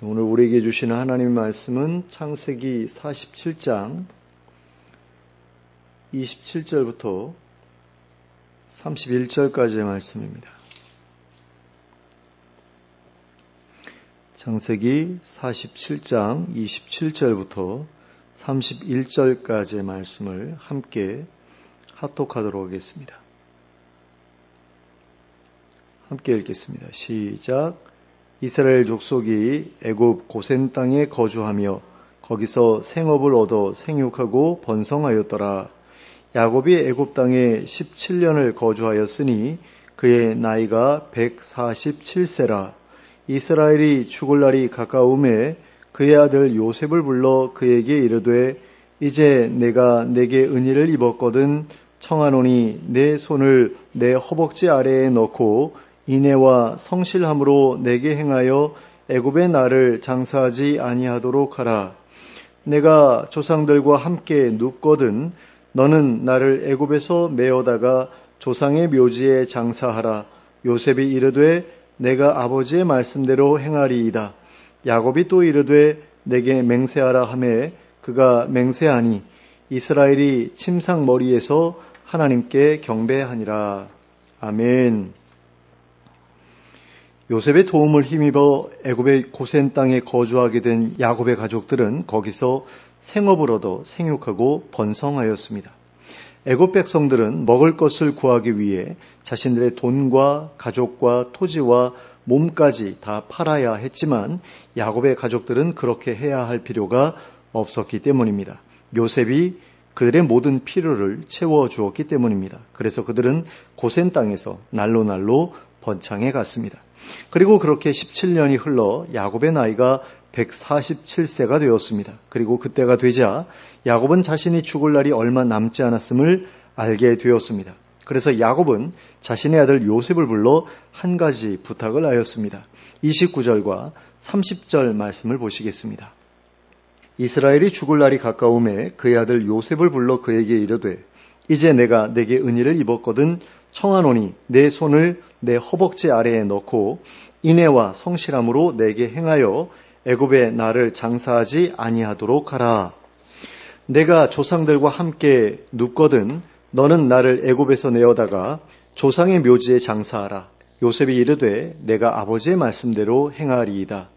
오늘 우리에게 주시는 하나님의 말씀은 창세기 47장 27절부터 31절까지의 말씀입니다. 창세기 47장 27절부터 31절까지의 말씀을 함께 합독하도록 하겠습니다. 함께 읽겠습니다. 시작. 이스라엘 족속이 애굽 고센 땅에 거주하며 거기서 생업을 얻어 생육하고 번성하였더라. 야곱이 애굽 땅에 17년을 거주하였으니 그의 나이가 147세라. 이스라엘이 죽을 날이 가까움에 그의 아들 요셉을 불러 그에게 이르되 이제 내가 내게 은혜를 입었거든 청하노니 내 손을 내 허벅지 아래에 넣고 인애와 성실함으로 내게 행하여 애굽의 나를 장사하지 아니하도록 하라. 내가 조상들과 함께 눕거든 너는 나를 애굽에서 메어다가 조상의 묘지에 장사하라. 요셉이 이르되 내가 아버지의 말씀대로 행하리이다. 야곱이 또 이르되 내게 맹세하라 하매 그가 맹세하니 이스라엘이 침상머리에서 하나님께 경배하니라. 아멘. 요셉의 도움을 힘입어 애굽의 고센 땅에 거주하게 된 야곱의 가족들은 거기서 생업을 얻어 생육하고 번성하였습니다. 애굽 백성들은 먹을 것을 구하기 위해 자신들의 돈과 가족과 토지와 몸까지 다 팔아야 했지만 야곱의 가족들은 그렇게 해야 할 필요가 없었기 때문입니다. 요셉이 그들의 모든 필요를 채워주었기 때문입니다. 그래서 그들은 고센 땅에서 날로 번창해 갔습니다. 그리고 그렇게 17년이 흘러 야곱의 나이가 147세가 되었습니다. 그리고 그때가 되자 야곱은 자신이 죽을 날이 얼마 남지 않았음을 알게 되었습니다. 그래서 야곱은 자신의 아들 요셉을 불러 한 가지 부탁을 하였습니다. 29절과 30절 말씀을 보시겠습니다. 이스라엘이 죽을 날이 가까움에 그의 아들 요셉을 불러 그에게 이르되 이제 내가 내게 은혜를 입었거든 청하노니 내 손을 내 허벅지 아래에 넣고 인애와 성실함으로 내게 행하여 애굽의 나를 장사하지 아니하도록 하라. 내가 조상들과 함께 눕거든 너는 나를 애굽에서 내어다가 조상의 묘지에 장사하라. 요셉이 이르되 내가 아버지의 말씀대로 행하리이다.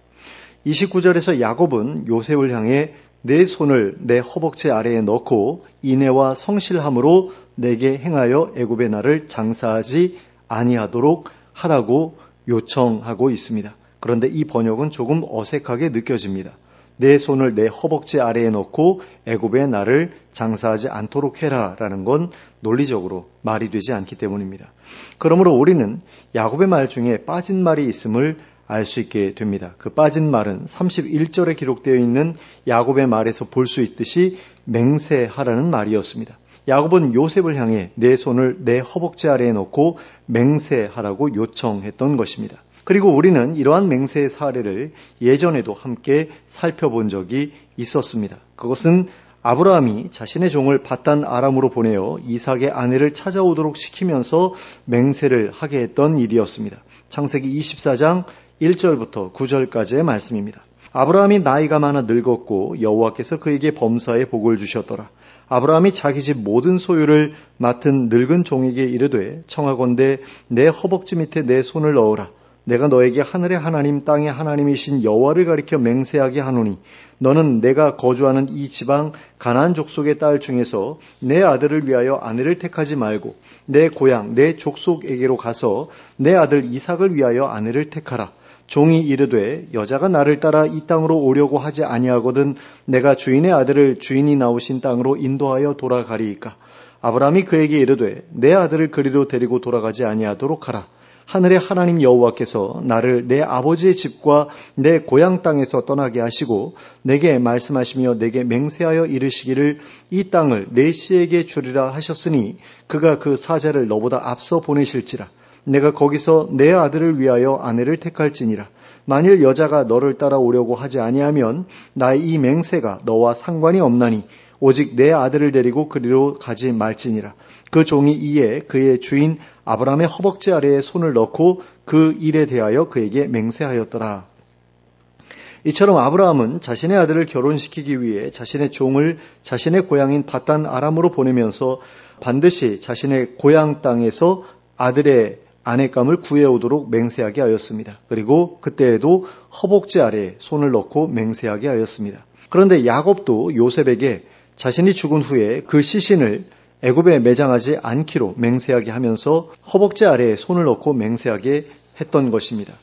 29절에서 야곱은 요셉을 향해 내 손을 내 허벅지 아래에 넣고 인애와 성실함으로 내게 행하여 애굽의 나를 장사하지 아니하도록 하라고 요청하고 있습니다. 그런데 이 번역은 조금 어색하게 느껴집니다. 내 손을 내 허벅지 아래에 넣고 애굽의 나를 장사하지 않도록 해라라는 건 논리적으로 말이 되지 않기 때문입니다. 그러므로 우리는 야곱의 말 중에 빠진 말이 있음을 알 수 있게 됩니다. 그 빠진 말은 31절에 기록되어 있는 야곱의 말에서 볼 수 있듯이 맹세하라는 말이었습니다. 야곱은 요셉을 향해 내 손을 내 허벅지 아래에 넣고 맹세하라고 요청했던 것입니다. 그리고 우리는 이러한 맹세의 사례를 예전에도 함께 살펴본 적이 있었습니다. 그것은 아브라함이 자신의 종을 밧단 아람으로 보내어 이삭의 아내를 찾아오도록 시키면서 맹세를 하게 했던 일이었습니다. 창세기 24장 1절부터 9절까지의 말씀입니다. 아브라함이 나이가 많아 늙었고 여호와께서 그에게 범사에 복을 주셨더라. 아브라함이 자기 집 모든 소유를 맡은 늙은 종에게 이르되 청하건대 내 허벅지 밑에 내 손을 넣으라. 내가 너에게 하늘의 하나님 땅의 하나님이신 여호와를 가리켜 맹세하게 하노니 너는 내가 거주하는 이 지방 가나안 족속의 딸 중에서 내 아들을 위하여 아내를 택하지 말고 내 고향 내 족속에게로 가서 내 아들 이삭을 위하여 아내를 택하라. 종이 이르되 여자가 나를 따라 이 땅으로 오려고 하지 아니하거든 내가 주인의 아들을 주인이 나오신 땅으로 인도하여 돌아가리이까. 아브라함이 그에게 이르되 내 아들을 그리로 데리고 돌아가지 아니하도록 하라. 하늘의 하나님 여호와께서 나를 내 아버지의 집과 내 고향 땅에서 떠나게 하시고 내게 말씀하시며 내게 맹세하여 이르시기를 이 땅을 내 씨에게 주리라 하셨으니 그가 그 사자를 너보다 앞서 보내실지라. 내가 거기서 내 아들을 위하여 아내를 택할지니라. 만일 여자가 너를 따라오려고 하지 아니하면 나의 이 맹세가 너와 상관이 없나니 오직 내 아들을 데리고 그리로 가지 말지니라. 그 종이 이에 그의 주인 아브라함의 허벅지 아래에 손을 넣고 그 일에 대하여 그에게 맹세하였더라. 이처럼 아브라함은 자신의 아들을 결혼시키기 위해 자신의 종을 자신의 고향인 바단 아람으로 보내면서 반드시 자신의 고향 땅에서 아들의 아내감을 구해오도록 맹세하게 하였습니다. 그리고 그때에도 허벅지 아래에 손을 넣고 맹세하게 하였습니다. 그런데 야곱도 요셉에게 자신이 죽은 후에 그 시신을 애굽에 매장하지 않기로 맹세하게 하면서 허벅지 아래에 손을 넣고 맹세하게 했던 것입니다.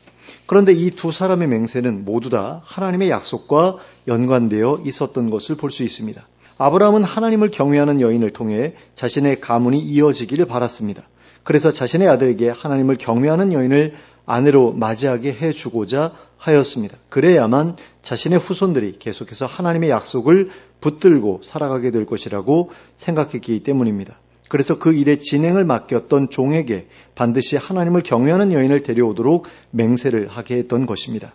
그런데 이 두 사람의 맹세는 모두 다 하나님의 약속과 연관되어 있었던 것을 볼 수 있습니다. 아브라함은 하나님을 경외하는 여인을 통해 자신의 가문이 이어지기를 바랐습니다. 그래서 자신의 아들에게 하나님을 경외하는 여인을 아내로 맞이하게 해주고자 하였습니다. 그래야만 자신의 후손들이 계속해서 하나님의 약속을 붙들고 살아가게 될 것이라고 생각했기 때문입니다. 그래서 그 일의 진행을 맡겼던 종에게 반드시 하나님을 경외하는 여인을 데려오도록 맹세를 하게 했던 것입니다.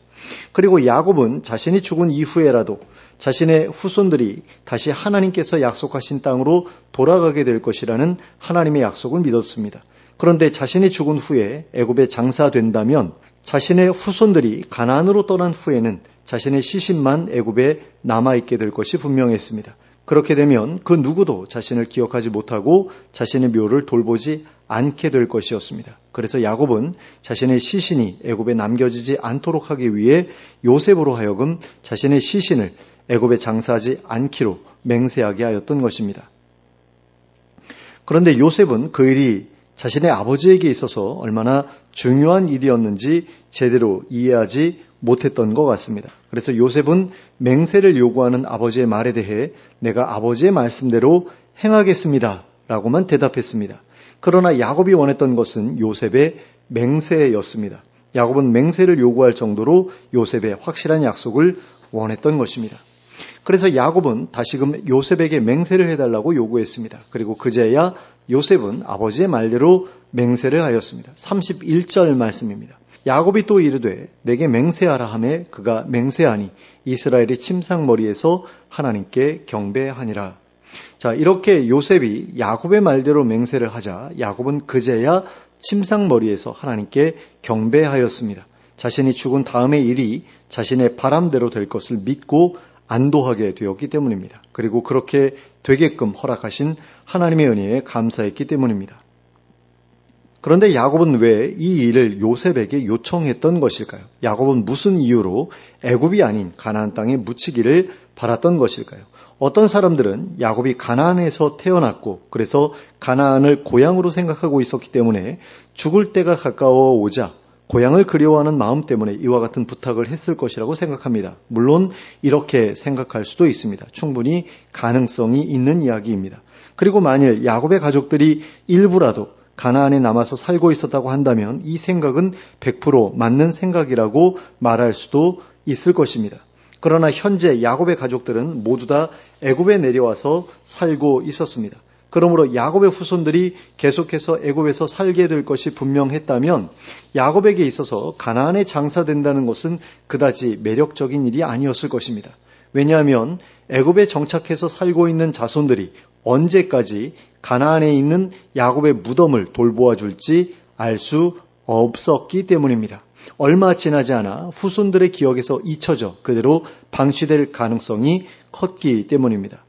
그리고 야곱은 자신이 죽은 이후에라도 자신의 후손들이 다시 하나님께서 약속하신 땅으로 돌아가게 될 것이라는 하나님의 약속을 믿었습니다. 그런데 자신이 죽은 후에 애굽에 장사된다면 자신의 후손들이 가나안으로 떠난 후에는 자신의 시신만 애굽에 남아있게 될 것이 분명했습니다. 그렇게 되면 그 누구도 자신을 기억하지 못하고 자신의 묘를 돌보지 않게 될 것이었습니다. 그래서 야곱은 자신의 시신이 애굽에 남겨지지 않도록 하기 위해 요셉으로 하여금 자신의 시신을 애굽에 장사하지 않기로 맹세하게 하였던 것입니다. 그런데 요셉은 그 일이 자신의 아버지에게 있어서 얼마나 중요한 일이었는지 제대로 이해하지 못했던 것 같습니다. 그래서 요셉은 맹세를 요구하는 아버지의 말에 대해 내가 아버지의 말씀대로 행하겠습니다 라고만 대답했습니다. 그러나 야곱이 원했던 것은 요셉의 맹세였습니다. 야곱은 맹세를 요구할 정도로 요셉의 확실한 약속을 원했던 것입니다. 그래서 야곱은 다시금 요셉에게 맹세를 해달라고 요구했습니다. 그리고 그제야 요셉은 아버지의 말대로 맹세를 하였습니다. 31절 말씀입니다. 야곱이 또 이르되 내게 맹세하라 하매 그가 맹세하니 이스라엘의 침상머리에서 하나님께 경배하니라. 자, 이렇게 요셉이 야곱의 말대로 맹세를 하자 야곱은 그제야 침상머리에서 하나님께 경배하였습니다. 자신이 죽은 다음의 일이 자신의 바람대로 될 것을 믿고 안도하게 되었기 때문입니다. 그리고 그렇게 되게끔 허락하신 하나님의 은혜에 감사했기 때문입니다. 그런데 야곱은 왜 이 일을 요셉에게 요청했던 것일까요? 야곱은 무슨 이유로 애굽이 아닌 가나안 땅에 묻히기를 바랐던 것일까요? 어떤 사람들은 야곱이 가나안에서 태어났고 그래서 가나안을 고향으로 생각하고 있었기 때문에 죽을 때가 가까워 오자 고향을 그리워하는 마음 때문에 이와 같은 부탁을 했을 것이라고 생각합니다. 물론 이렇게 생각할 수도 있습니다. 충분히 가능성이 있는 이야기입니다. 그리고 만일 야곱의 가족들이 일부라도 가나안에 남아서 살고 있었다고 한다면 이 생각은 100% 맞는 생각이라고 말할 수도 있을 것입니다. 그러나 현재 야곱의 가족들은 모두 다 애굽에 내려와서 살고 있었습니다. 그러므로 야곱의 후손들이 계속해서 애굽에서 살게 될 것이 분명했다면 야곱에게 있어서 가나안에 장사된다는 것은 그다지 매력적인 일이 아니었을 것입니다. 왜냐하면 애굽에 정착해서 살고 있는 자손들이 언제까지 가나안에 있는 야곱의 무덤을 돌보아 줄지 알 수 없었기 때문입니다. 얼마 지나지 않아 후손들의 기억에서 잊혀져 그대로 방치될 가능성이 컸기 때문입니다.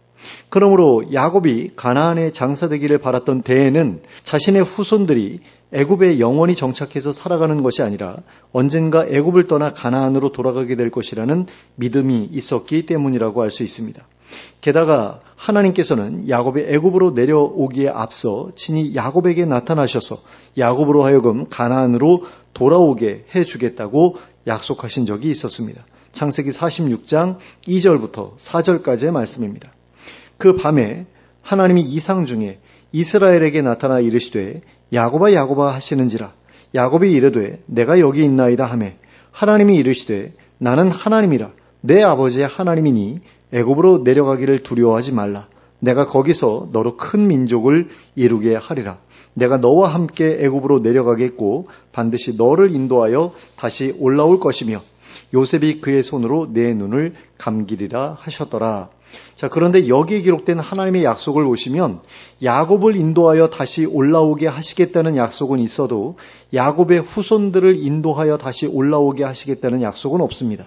그러므로 야곱이 가나안에 장사되기를 바랐던 때에는 자신의 후손들이 애굽에 영원히 정착해서 살아가는 것이 아니라 언젠가 애굽을 떠나 가나안으로 돌아가게 될 것이라는 믿음이 있었기 때문이라고 할 수 있습니다. 게다가 하나님께서는 야곱이 애굽으로 내려오기에 앞서 친히 야곱에게 나타나셔서 야곱으로 하여금 가나안으로 돌아오게 해주겠다고 약속하신 적이 있었습니다. 창세기 46장 2절부터 4절까지의 말씀입니다. 그 밤에 하나님이 이상 중에 이스라엘에게 나타나 이르시되 야곱아 야곱아 하시는지라. 야곱이 이르되 내가 여기 있나이다 하매 하나님이 이르시되 나는 하나님이라 내 아버지의 하나님이니 애굽으로 내려가기를 두려워하지 말라. 내가 거기서 너로 큰 민족을 이루게 하리라. 내가 너와 함께 애굽으로 내려가겠고 반드시 너를 인도하여 다시 올라올 것이며 요셉이 그의 손으로 내 눈을 감기리라 하셨더라. 자, 그런데 여기에 기록된 하나님의 약속을 보시면 야곱을 인도하여 다시 올라오게 하시겠다는 약속은 있어도 야곱의 후손들을 인도하여 다시 올라오게 하시겠다는 약속은 없습니다.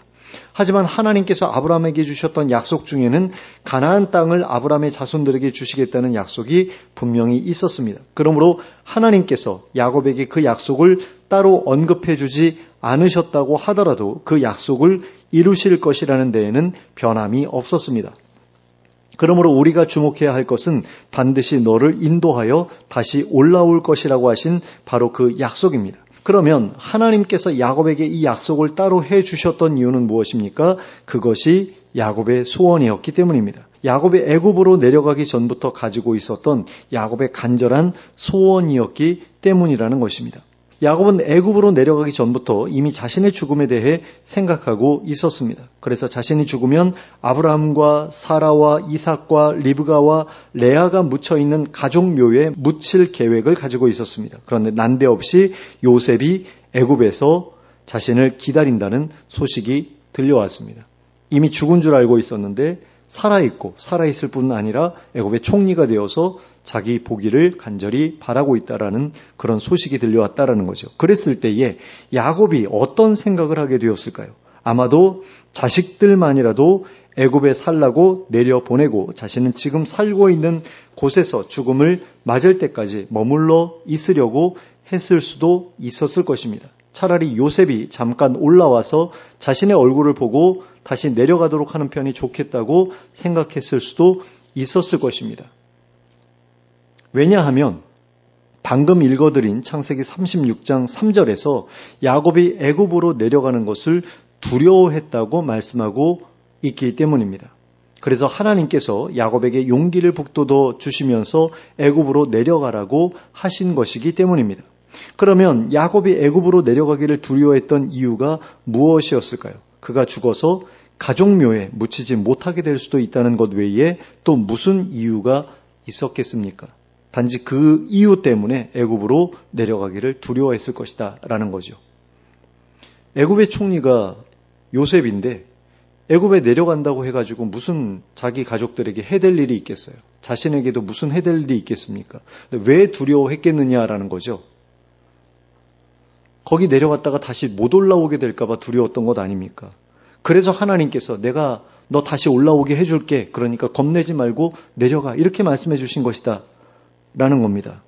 하지만 하나님께서 아브라함에게 주셨던 약속 중에는 가나안 땅을 아브라함의 자손들에게 주시겠다는 약속이 분명히 있었습니다. 그러므로 하나님께서 야곱에게 그 약속을 따로 언급해 주지 않으셨다고 하더라도 그 약속을 이루실 것이라는 데에는 변함이 없었습니다. 그러므로 우리가 주목해야 할 것은 반드시 너를 인도하여 다시 올라올 것이라고 하신 바로 그 약속입니다. 그러면 하나님께서 야곱에게 이 약속을 따로 해 주셨던 이유는 무엇입니까? 그것이 야곱의 소원이었기 때문입니다. 야곱이 애굽으로 내려가기 전부터 가지고 있었던 야곱의 간절한 소원이었기 때문이라는 것입니다. 야곱은 애굽으로 내려가기 전부터 이미 자신의 죽음에 대해 생각하고 있었습니다. 그래서 자신이 죽으면 아브라함과 사라와 이삭과 리브가와 레아가 묻혀있는 가족묘에 묻힐 계획을 가지고 있었습니다. 그런데 난데없이 요셉이 애굽에서 자신을 기다린다는 소식이 들려왔습니다. 이미 죽은 줄 알고 있었는데 살아있을 뿐 아니라 애굽의 총리가 되어서 자기 보기를 간절히 바라고 있다라는 그런 소식이 들려왔다라는 거죠. 그랬을 때에 야곱이 어떤 생각을 하게 되었을까요? 아마도 자식들만이라도 애굽에 살라고 내려보내고 자신은 지금 살고 있는 곳에서 죽음을 맞을 때까지 머물러 있으려고 했을 수도 있었을 것입니다. 차라리 요셉이 잠깐 올라와서 자신의 얼굴을 보고 다시 내려가도록 하는 편이 좋겠다고 생각했을 수도 있었을 것입니다. 왜냐하면 방금 읽어드린 창세기 36장 3절에서 야곱이 애굽으로 내려가는 것을 두려워했다고 말씀하고 있기 때문입니다. 그래서 하나님께서 야곱에게 용기를 북돋워 주시면서 애굽으로 내려가라고 하신 것이기 때문입니다. 그러면 야곱이 애굽으로 내려가기를 두려워했던 이유가 무엇이었을까요? 그가 죽어서 가족묘에 묻히지 못하게 될 수도 있다는 것 외에 또 무슨 이유가 있었겠습니까? 단지 그 이유 때문에 애굽으로 내려가기를 두려워했을 것이다 라는 거죠. 애굽의 총리가 요셉인데 애굽에 내려간다고 해가지고 무슨 자기 가족들에게 해댈 일이 있겠어요? 자신에게도 무슨 해댈 일이 있겠습니까? 왜 두려워했겠느냐라는 거죠. 거기 내려갔다가 다시 못 올라오게 될까봐 두려웠던 것 아닙니까? 그래서 하나님께서 내가 너 다시 올라오게 해줄게. 그러니까 겁내지 말고 내려가. 이렇게 말씀해 주신 것이다. 라는 겁니다.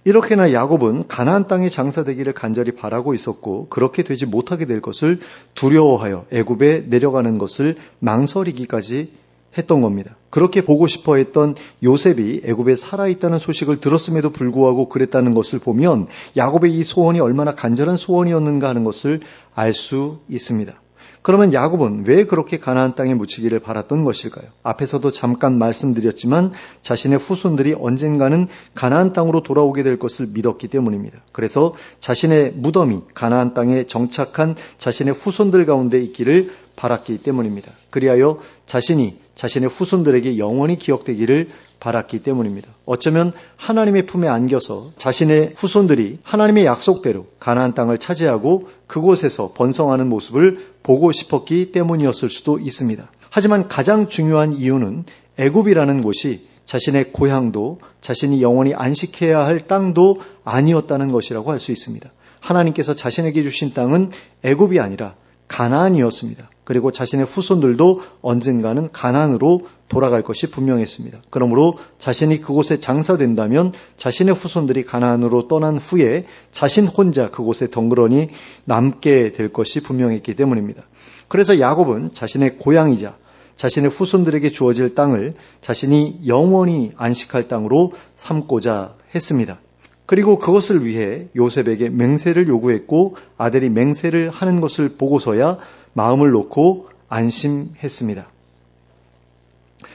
이렇게나 야곱은 가나안 땅에 장사되기를 간절히 바라고 있었고 그렇게 되지 못하게 될 것을 두려워하여 애굽에 내려가는 것을 망설이기까지 했던 겁니다. 그렇게 보고 싶어 했던 요셉이 애굽에 살아있다는 소식을 들었음에도 불구하고 그랬다는 것을 보면 야곱의 이 소원이 얼마나 간절한 소원이었는가 하는 것을 알 수 있습니다. 그러면 야곱은 왜 그렇게 가나안 땅에 묻히기를 바랐던 것일까요? 앞에서도 잠깐 말씀드렸지만 자신의 후손들이 언젠가는 가나안 땅으로 돌아오게 될 것을 믿었기 때문입니다. 그래서 자신의 무덤이 가나안 땅에 정착한 자신의 후손들 가운데 있기를 바랐기 때문입니다. 그리하여 자신이 자신의 후손들에게 영원히 기억되기를 바랐기 때문입니다. 어쩌면 하나님의 품에 안겨서 자신의 후손들이 하나님의 약속대로 가나안 땅을 차지하고 그곳에서 번성하는 모습을 보고 싶었기 때문이었을 수도 있습니다. 하지만 가장 중요한 이유는 애굽이라는 곳이 자신의 고향도 자신이 영원히 안식해야 할 땅도 아니었다는 것이라고 할 수 있습니다. 하나님께서 자신에게 주신 땅은 애굽이 아니라 가나안이었습니다. 그리고 자신의 후손들도 언젠가는 가나안으로 돌아갈 것이 분명했습니다. 그러므로 자신이 그곳에 장사된다면 자신의 후손들이 가나안으로 떠난 후에 자신 혼자 그곳에 덩그러니 남게 될 것이 분명했기 때문입니다. 그래서 야곱은 자신의 고향이자 자신의 후손들에게 주어질 땅을 자신이 영원히 안식할 땅으로 삼고자 했습니다. 그리고 그것을 위해 요셉에게 맹세를 요구했고 아들이 맹세를 하는 것을 보고서야 마음을 놓고 안심했습니다.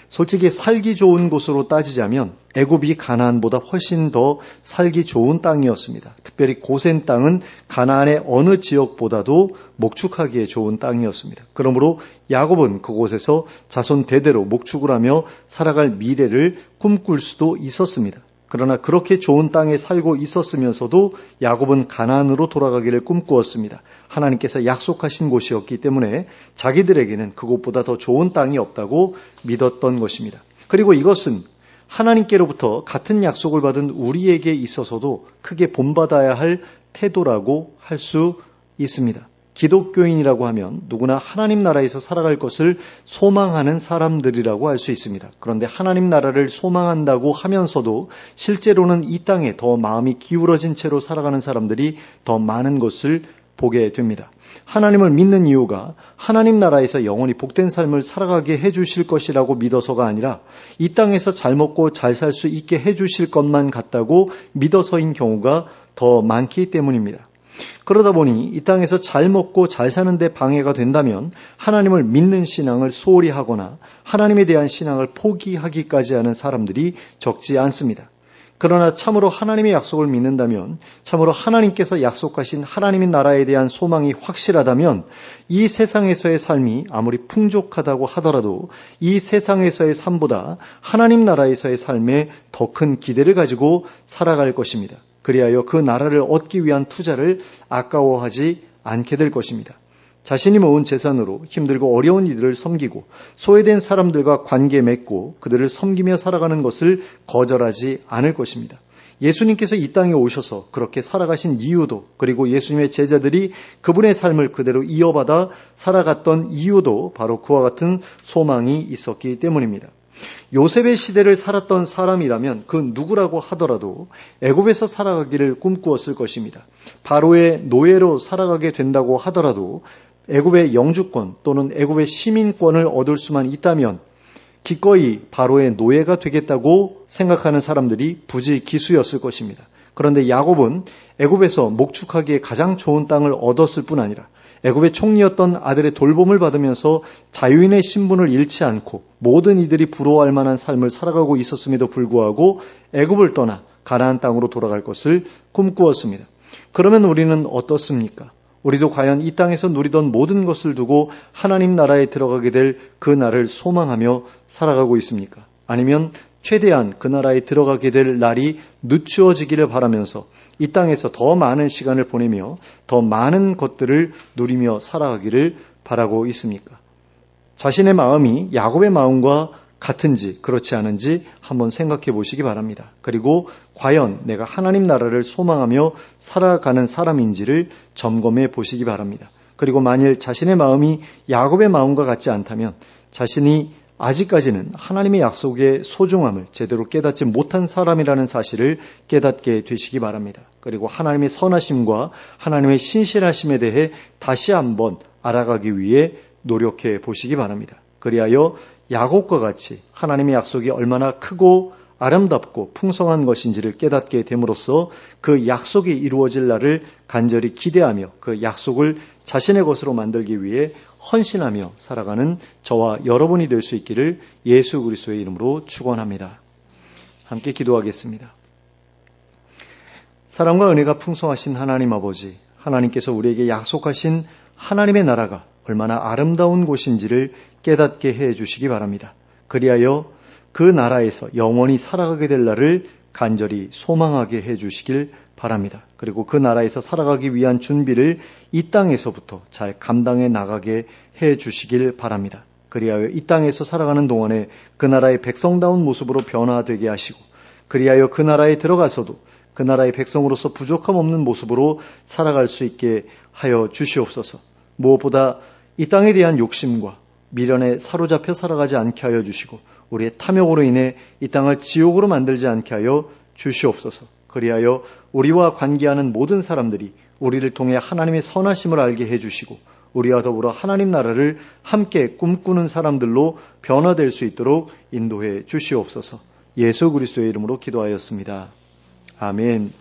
솔직히 살기 좋은 곳으로 따지자면 애굽이 가나안보다 훨씬 더 살기 좋은 땅이었습니다. 특별히 고센 땅은 가나안의 어느 지역보다도 목축하기에 좋은 땅이었습니다. 그러므로 야곱은 그곳에서 자손 대대로 목축을 하며 살아갈 미래를 꿈꿀 수도 있었습니다. 그러나 그렇게 좋은 땅에 살고 있었으면서도 야곱은 가나안으로 돌아가기를 꿈꾸었습니다. 하나님께서 약속하신 곳이었기 때문에 자기들에게는 그곳보다 더 좋은 땅이 없다고 믿었던 것입니다. 그리고 이것은 하나님께로부터 같은 약속을 받은 우리에게 있어서도 크게 본받아야 할 태도라고 할 수 있습니다. 기독교인이라고 하면 누구나 하나님 나라에서 살아갈 것을 소망하는 사람들이라고 할 수 있습니다. 그런데 하나님 나라를 소망한다고 하면서도 실제로는 이 땅에 더 마음이 기울어진 채로 살아가는 사람들이 더 많은 것을 보게 됩니다. 하나님을 믿는 이유가 하나님 나라에서 영원히 복된 삶을 살아가게 해주실 것이라고 믿어서가 아니라 이 땅에서 잘 먹고 잘 살 수 있게 해주실 것만 같다고 믿어서인 경우가 더 많기 때문입니다. 그러다 보니 이 땅에서 잘 먹고 잘 사는데 방해가 된다면 하나님을 믿는 신앙을 소홀히 하거나 하나님에 대한 신앙을 포기하기까지 하는 사람들이 적지 않습니다. 그러나 참으로 하나님의 약속을 믿는다면, 참으로 하나님께서 약속하신 하나님의 나라에 대한 소망이 확실하다면 이 세상에서의 삶이 아무리 풍족하다고 하더라도 이 세상에서의 삶보다 하나님 나라에서의 삶에 더 큰 기대를 가지고 살아갈 것입니다. 그리하여 그 나라를 얻기 위한 투자를 아까워하지 않게 될 것입니다. 자신이 모은 재산으로 힘들고 어려운 이들을 섬기고 소외된 사람들과 관계 맺고 그들을 섬기며 살아가는 것을 거절하지 않을 것입니다. 예수님께서 이 땅에 오셔서 그렇게 살아가신 이유도, 그리고 예수님의 제자들이 그분의 삶을 그대로 이어받아 살아갔던 이유도 바로 그와 같은 소망이 있었기 때문입니다. 요셉의 시대를 살았던 사람이라면 그 누구라고 하더라도 애굽에서 살아가기를 꿈꾸었을 것입니다. 바로의 노예로 살아가게 된다고 하더라도 애굽의 영주권 또는 애굽의 시민권을 얻을 수만 있다면 기꺼이 바로의 노예가 되겠다고 생각하는 사람들이 부지기수였을 것입니다. 그런데 야곱은 애굽에서 목축하기에 가장 좋은 땅을 얻었을 뿐 아니라 애굽의 총리였던 아들의 돌봄을 받으면서 자유인의 신분을 잃지 않고 모든 이들이 부러워할 만한 삶을 살아가고 있었음에도 불구하고 애굽을 떠나 가나안 땅으로 돌아갈 것을 꿈꾸었습니다. 그러면 우리는 어떻습니까? 우리도 과연 이 땅에서 누리던 모든 것을 두고 하나님 나라에 들어가게 될 그 날을 소망하며 살아가고 있습니까? 아니면 최대한 그 나라에 들어가게 될 날이 늦추어지기를 바라면서 이 땅에서 더 많은 시간을 보내며 더 많은 것들을 누리며 살아가기를 바라고 있습니까? 자신의 마음이 야곱의 마음과 같은지 그렇지 않은지 한번 생각해 보시기 바랍니다. 그리고 과연 내가 하나님 나라를 소망하며 살아가는 사람인지를 점검해 보시기 바랍니다. 그리고 만일 자신의 마음이 야곱의 마음과 같지 않다면 자신이 아직까지는 하나님의 약속의 소중함을 제대로 깨닫지 못한 사람이라는 사실을 깨닫게 되시기 바랍니다. 그리고 하나님의 선하심과 하나님의 신실하심에 대해 다시 한번 알아가기 위해 노력해 보시기 바랍니다. 그리하여 야곱과 같이 하나님의 약속이 얼마나 크고 아름답고 풍성한 것인지를 깨닫게 됨으로써 그 약속이 이루어질 날을 간절히 기대하며 그 약속을 자신의 것으로 만들기 위해 헌신하며 살아가는 저와 여러분이 될 수 있기를 예수 그리스도의 이름으로 축원합니다. 함께 기도하겠습니다. 사랑과 은혜가 풍성하신 하나님 아버지, 하나님께서 우리에게 약속하신 하나님의 나라가 얼마나 아름다운 곳인지를 깨닫게 해 주시기 바랍니다. 그리하여 그 나라에서 영원히 살아가게 될 날을 간절히 소망하게 해 주시길 바랍니다. 그리고 그 나라에서 살아가기 위한 준비를 이 땅에서부터 잘 감당해 나가게 해 주시길 바랍니다. 그리하여 이 땅에서 살아가는 동안에 그 나라의 백성다운 모습으로 변화되게 하시고 그리하여 그 나라에 들어가서도 그 나라의 백성으로서 부족함 없는 모습으로 살아갈 수 있게 하여 주시옵소서. 무엇보다 이 땅에 대한 욕심과 미련에 사로잡혀 살아가지 않게 하여 주시고 우리의 탐욕으로 인해 이 땅을 지옥으로 만들지 않게 하여 주시옵소서. 그리하여 우리와 관계하는 모든 사람들이 우리를 통해 하나님의 선하심을 알게 해주시고 우리와 더불어 하나님 나라를 함께 꿈꾸는 사람들로 변화될 수 있도록 인도해 주시옵소서. 예수 그리스도의 이름으로 기도하였습니다. 아멘.